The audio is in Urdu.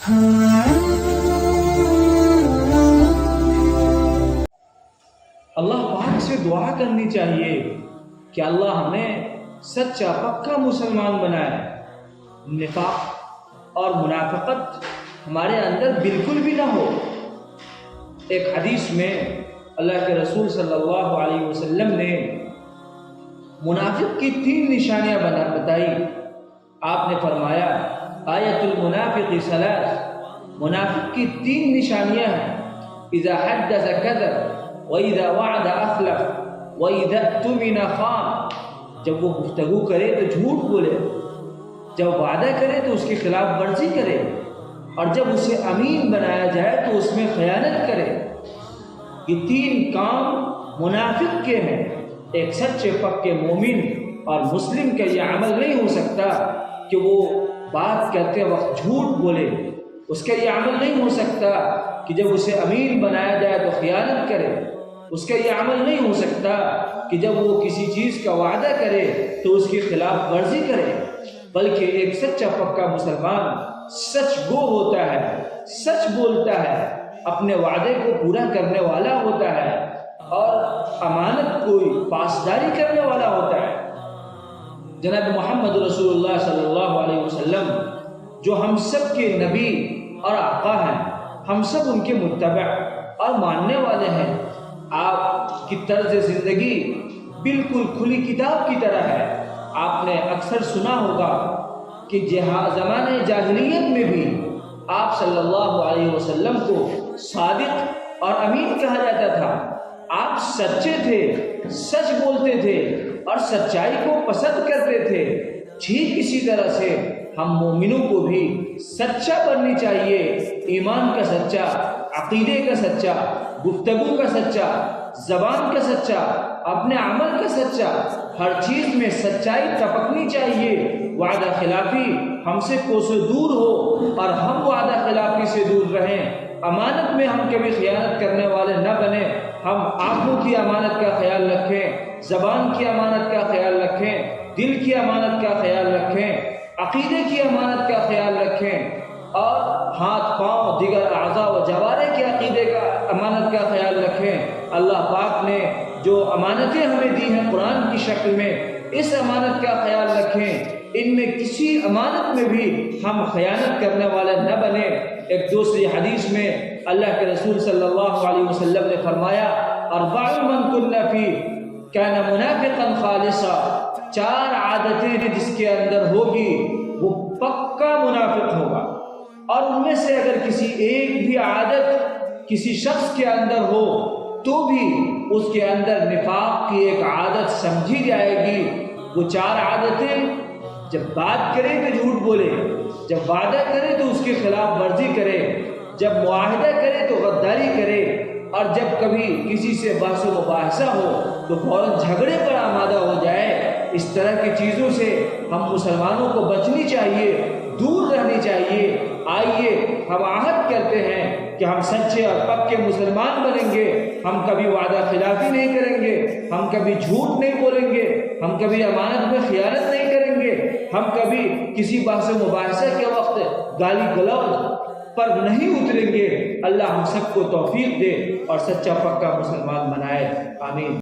اللہ پاک سے دعا کرنی چاہیے کہ اللہ ہمیں سچا پکا مسلمان بنائے، نفاق اور منافقت ہمارے اندر بالکل بھی نہ ہو۔ ایک حدیث میں اللہ کے رسول صلی اللہ علیہ وسلم نے منافق کی 3 نشانیاں بتائی۔ آپ نے فرمایا آیت المنافق ثلاث، منافق کی 3 نشانیاں ہیں: اذا حدث كذب، واذا وعد اخلف، واذا اؤتمن خان۔ جب وہ گفتگو کرے تو جھوٹ بولے، جب وعدہ کرے تو اس کی خلاف ورزی کرے، اور جب اسے امین بنایا جائے تو اس میں خیانت کرے۔ یہ 3 کام منافق کے ہیں۔ ایک سچے پکے مومن اور مسلم کا یہ عمل نہیں ہو سکتا کہ وہ بات کرتے وقت جھوٹ بولے، اس کا یہ عمل نہیں ہو سکتا کہ جب اسے امین بنایا جائے تو خیانت کرے، اس کا یہ عمل نہیں ہو سکتا کہ جب وہ کسی چیز کا وعدہ کرے تو اس کی خلاف ورزی کرے، بلکہ ایک سچا پکا مسلمان سچ گو ہوتا ہے، سچ بولتا ہے، اپنے وعدے کو پورا کرنے والا ہوتا ہے اور امانت کو پاسداری کرنے والا ہوتا ہے۔ جناب محمد رسول اللہ صلی اللہ علیہ وسلم جو ہم سب کے نبی اور آقا ہیں، ہم سب ان کے متبع اور ماننے والے ہیں۔ آپ کی طرز زندگی بالکل کھلی کتاب کی طرح ہے۔ آپ نے اکثر سنا ہوگا کہ زمانہ جاہلیت میں بھی آپ صلی اللہ علیہ وسلم کو صادق اور امین کہا جاتا تھا۔ آپ سچے تھے، سچ بولتے تھے اور سچائی کو پسند کرتے تھے۔ ٹھیک اسی طرح سے ہم مومنوں کو بھی سچا بننی چاہیے، ایمان کا سچا، عقیدے کا سچا، گفتگو کا سچا، زبان کا سچا، اپنے عمل کا سچا، ہر چیز میں سچائی ٹپکنی چاہیے۔ وعدہ خلافی ہم سے کوسوں دور ہو اور ہم وعدہ خلافی سے دور رہیں۔ امانت میں ہم کبھی خیانت کرنے والے نہ بنیں۔ ہم آنکھوں کی امانت کا خیال رکھیں، زبان کی امانت کا خیال رکھیں، دل کی امانت کا خیال رکھیں، عقیدے کی امانت کا خیال رکھیں، اور ہاتھ پاؤں دیگر اعضاء و جوارح کے عقیدے کا امانت کا خیال رکھیں۔ اللہ پاک نے جو امانتیں ہمیں دی ہیں قرآن کی شکل میں، اس امانت کا خیال رکھیں۔ ان میں کسی امانت میں بھی ہم خیانت کرنے والے نہ بنیں۔ ایک دوسری حدیث میں اللہ کے رسول صلی اللہ علیہ وسلم نے فرمایا اربع من کن فی کان منافقا خالصا، 4 عادتیں جس کے اندر ہوگی وہ پکا منافق ہوگا، اور ان میں سے اگر کسی ایک بھی عادت کسی شخص کے اندر ہو تو بھی اس کے اندر نفاق کی ایک عادت سمجھی جائے گی۔ وہ 4 عادتیں: جب بات کرے تو جھوٹ بولے، جب وعدہ کرے تو اس کے خلاف ورزی کرے، جب معاہدہ کرے تو غداری کرے، اور جب کبھی کسی سے بحث و مباحثہ ہو تو فوراً جھگڑے پر آمادہ ہو جائے۔ اس طرح کی چیزوں سے ہم مسلمانوں کو بچنی چاہیے، دور رہنی چاہیے۔ آئیے ہم عہد کرتے ہیں کہ ہم سچے اور پکے مسلمان بنیں گے، ہم کبھی وعدہ خلافی نہیں کریں گے، ہم کبھی جھوٹ نہیں بولیں گے، ہم کبھی امانت میں خیانت نہیں کریں گے، ہم کبھی کسی بحث و مباحثہ کے وقت گالی گلوچ پر نہیں اتریں گے۔ اللہ ہم سب کو توفیق دے اور سچا پکا مسلمان بنائے، آمین۔